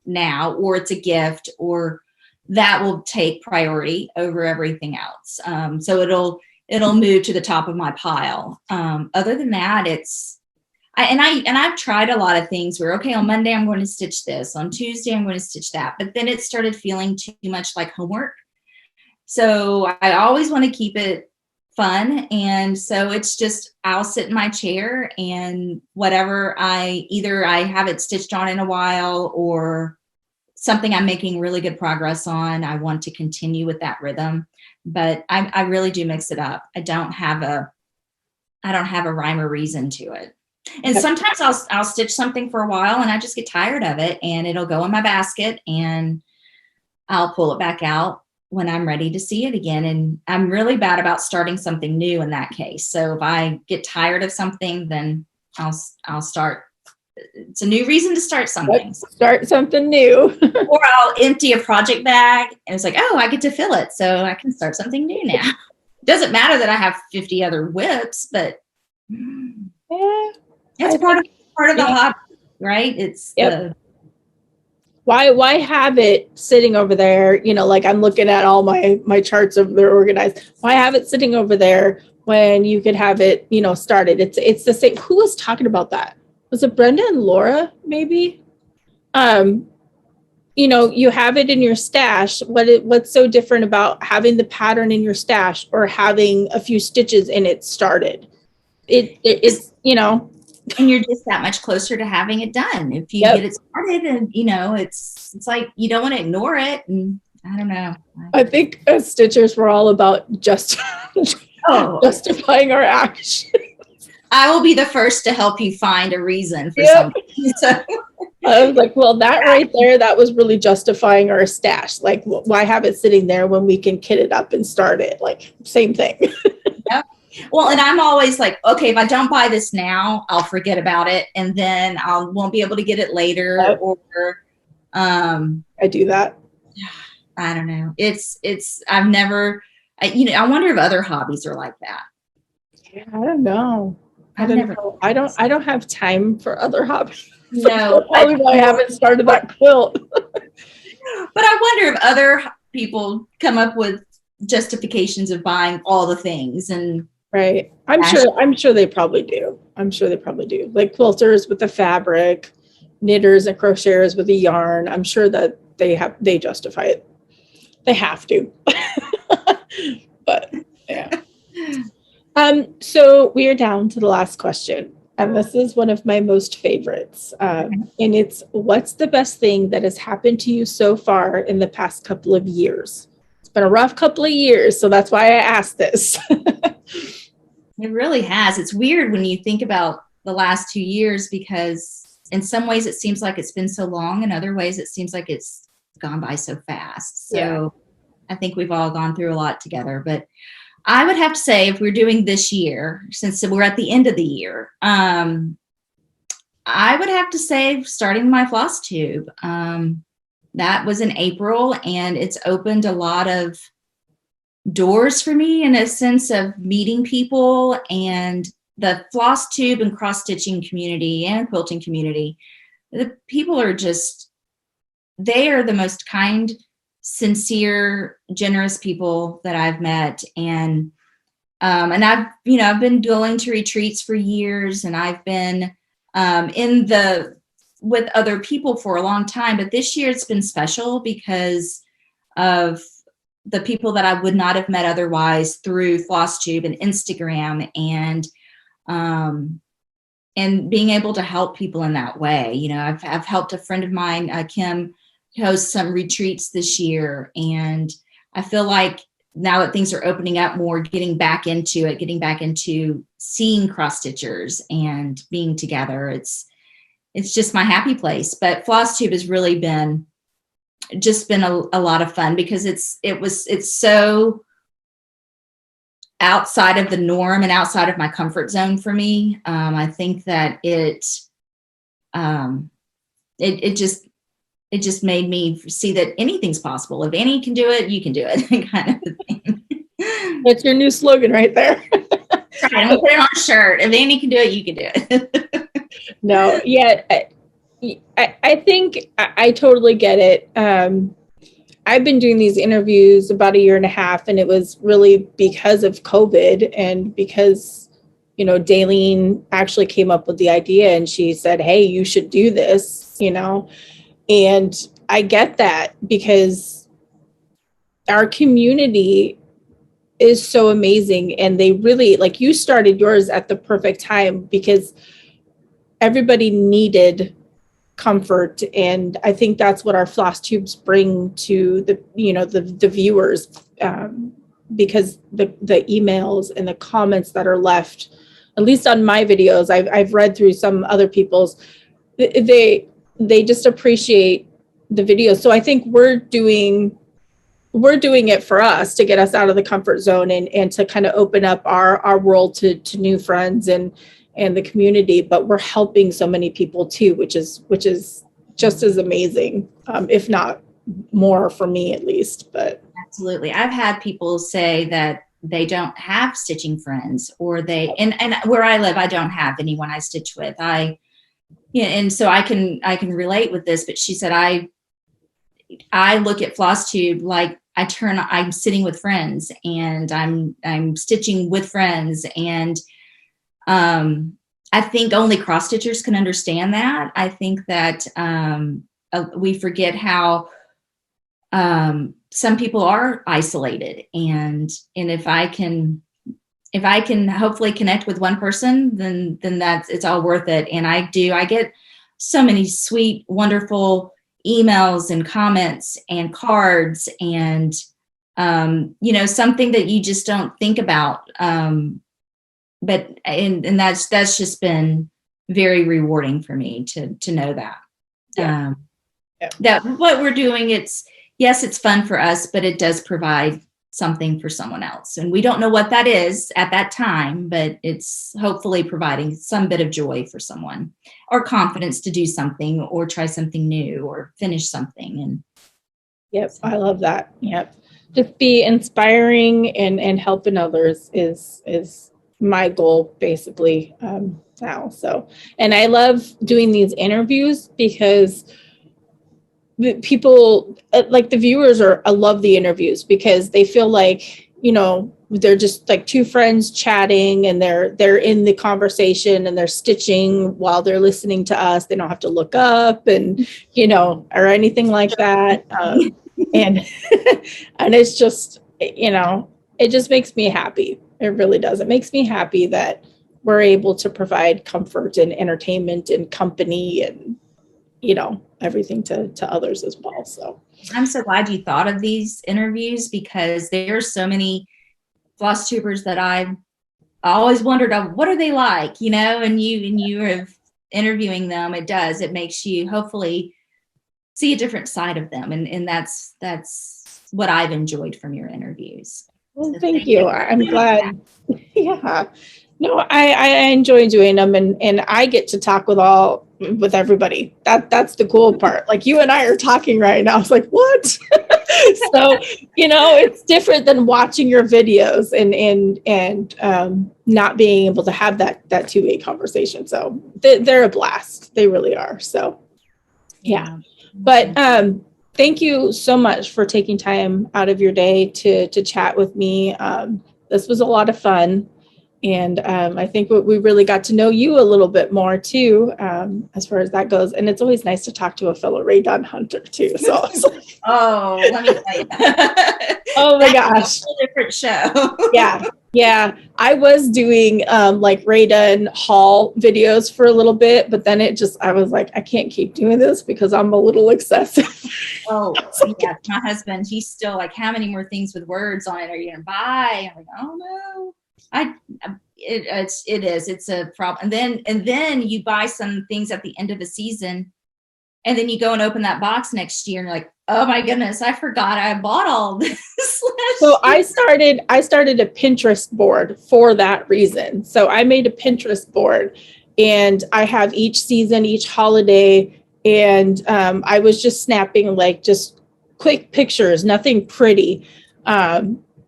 now, or it's a gift, or that will take priority over everything else. So it'll move to the top of my pile. Other than that, I've tried a lot of things where, okay, on Monday I'm going to stitch this, on Tuesday I'm going to stitch that, but then it started feeling too much like homework. So I always want to keep it fun. And so it's just, I'll sit in my chair and whatever either I have it stitched on in a while, or something I'm making really good progress on, I want to continue with that rhythm. But I really do mix it up. I don't have a rhyme or reason to it. And sometimes I'll stitch something for a while and I just get tired of it, and it'll go in my basket and I'll pull it back out when I'm ready to see it again. And I'm really bad about starting something new in that case. So if I get tired of something, then I'll start. It's a new reason to start something. Let's start something new. Or I'll empty a project bag and it's like, oh, I get to fill it, so I can start something new now. It doesn't matter that I have 50 other whips, but it's part of the hobby, right? It's why have it sitting over there? Like I'm looking at all my charts of they're organized. Why have it sitting over there when you could have it, started? It's the same. Who was talking about that? Was it Brenda and Laura, maybe? You have it in your stash. What's so different about having the pattern in your stash or having a few stitches in it started? It's and you're just that much closer to having it done if you get it started. And it's like you don't want to ignore it. And I don't know. I think as stitchers, we're all about justifying our actions. I will be the first to help you find a reason for something. So I was like, well, that right there, that was really justifying our stash. Like, why have it sitting there when we can kit it up and start it? Like, same thing. Yep. Well, and I'm always like, okay, if I don't buy this now, I'll forget about it, and then I won't be able to get it later. Yep. Or I do that. I don't know. I've never, I wonder if other hobbies are like that. Yeah, I don't know. I don't have time for other hobbies. No, probably why I haven't started that quilt. But I wonder if other people come up with justifications of buying all the things. And right. I'm sure they probably do. Like quilters with the fabric, knitters and crocheters with the yarn. I'm sure that they justify it. They have to. But yeah. So we are down to the last question. And this is one of my most favorites. And it's, what's the best thing that has happened to you so far in the past couple of years? It's been a rough couple of years, so that's why I asked this. It really has. It's weird when you think about the last 2 years, because in some ways it seems like it's been so long, and other ways it seems like it's gone by so fast. So I think we've all gone through a lot together. But I would have to say, if we're doing this year, since we're at the end of the year, I would have to say starting my Flosstube. That was in April, and it's opened a lot of doors for me in a sense of meeting people. And the Flosstube and cross-stitching community and quilting community, the people are they are the most kind, sincere, generous people that I've met. And I've been going to retreats for years, and I've been with other people for a long time, but this year it's been special because of the people that I would not have met otherwise through Flosstube and Instagram, and being able to help people in that way. I've helped a friend of mine, Kim, host some retreats this year, and I feel like now that things are opening up more, getting back into seeing cross stitchers and being together, it's just my happy place. But Flosstube has really been a lot of fun, because it's so outside of the norm and outside of my comfort zone for me. I think that it just made me see that anything's possible. If Annie can do it, you can do it. Kind of thing. That's your new slogan right there. Right, I'm gonna put it on a shirt. If Annie can do it, you can do it. No, yeah, I think I totally get it. I've been doing these interviews about a year and a half, and it was really because of COVID and because, you know, Daleen actually came up with the idea and she said, hey, you should do this, you know, and I get that because our community is so amazing. And they really, like, you started yours at the perfect time because everybody needed comfort, and I think that's what our floss tubes bring to the, you know, the viewers, because the emails and the comments that are left, at least on my videos, I've read through some other people's, they just appreciate the videos. So I think we're doing it for us to get us out of the comfort zone and to kind of open up our world to new friends and the community, but we're helping so many people too, which is just as amazing, if not more for me at least. But absolutely, I've had people say that they don't have stitching friends, or they and where I live, I don't have anyone I stitch with. And so I can relate with this. But she said I look at Flosstube like I'm sitting with friends and I'm stitching with friends, and I think only cross stitchers can understand that. I think that we forget how some people are isolated, and if I can hopefully connect with one person, then it's all worth it. And I get so many sweet, wonderful emails and comments and cards, and you know, something that you just don't think about. But that's just been very rewarding for me to know that. Yeah. That what we're doing, it's fun for us, but it does provide something for someone else. And we don't know what that is at that time, but it's hopefully providing some bit of joy for someone, or confidence to do something or try something new or finish something. And yep, I love that. Yep. Just be inspiring and helping others is my goal basically now. So, and I love doing these interviews because people, like the viewers, I love the interviews because they feel like, you know, they're just like two friends chatting, and they're in the conversation and they're stitching while they're listening to us. They don't have to look up and, you know, or anything like that. And and it's just, you know, it just makes me happy. It really does. It makes me happy that we're able to provide comfort and entertainment and company and, you know, everything to others as well. So I'm so glad you thought of these interviews, because there's so many floss tubers that I always wondered, what are they like, you know, and you are interviewing them. It makes you hopefully see a different side of them. And that's what I've enjoyed from your interviews. Well, so thank you. I'm glad. Yeah. No, I enjoy doing them, and I get to talk with everybody. That's the cool part. Like you and I are talking right now. It's like, what? So, you know, it's different than watching your videos and not being able to have that two-way conversation. So they're a blast. They really are. So yeah. But thank you so much for taking time out of your day to chat with me. This was a lot of fun. And I think we really got to know you a little bit more too, as far as that goes. And it's always nice to talk to a fellow Ray Gun hunter too. So oh, let me tell you. Oh my gosh. A whole different show. Yeah. I was doing like Ray Gun haul videos for a little bit, but then I was like, I can't keep doing this because I'm a little excessive. Oh, yeah. My husband, he's still like, how many more things with words on it are you going to buy? I'm like, oh no. It's a problem. And then you buy some things at the end of a season, and then you go and open that box next year and you're like, oh my goodness, I forgot I bought all this. So I started a Pinterest board for that reason. So I made a Pinterest board, and I have each season, each holiday, And I was just snapping like just quick pictures, nothing pretty,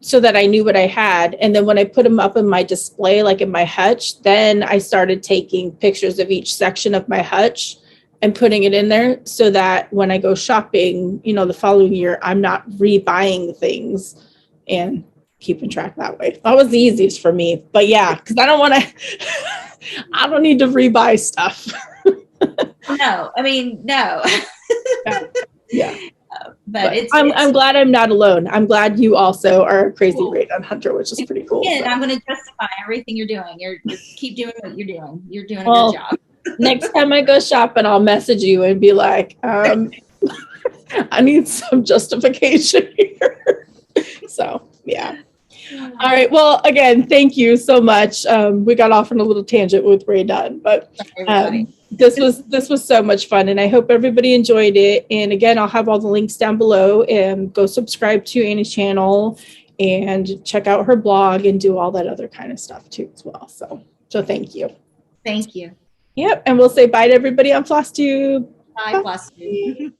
so that I knew what I had. And then when I put them up in my display, like in my hutch, then I started taking pictures of each section of my hutch and putting it in there so that when I go shopping, the following year, I'm not rebuying things and keeping track that way. That was the easiest for me. But yeah, because I don't want to, I don't need to rebuy stuff. No, I mean, no. Yeah. But I'm glad I'm not alone. I'm glad you also are a crazy radon hunter, which is pretty cool. Yeah, so. I'm going to justify everything you're doing. You keep doing what you're doing. You're doing a good job. Next time I go shopping, I'll message you and be like, I need some justification here. So, yeah. All right. Well, again, thank you so much. We got off on a little tangent with radon, but this was so much fun, and I hope everybody enjoyed it. And again, I'll have all the links down below, and go subscribe to Annie's channel and check out her blog and do all that other kind of stuff too as well. So thank you. Thank you. Yep. And we'll say bye to everybody on Flosstube. Bye, Flosstube.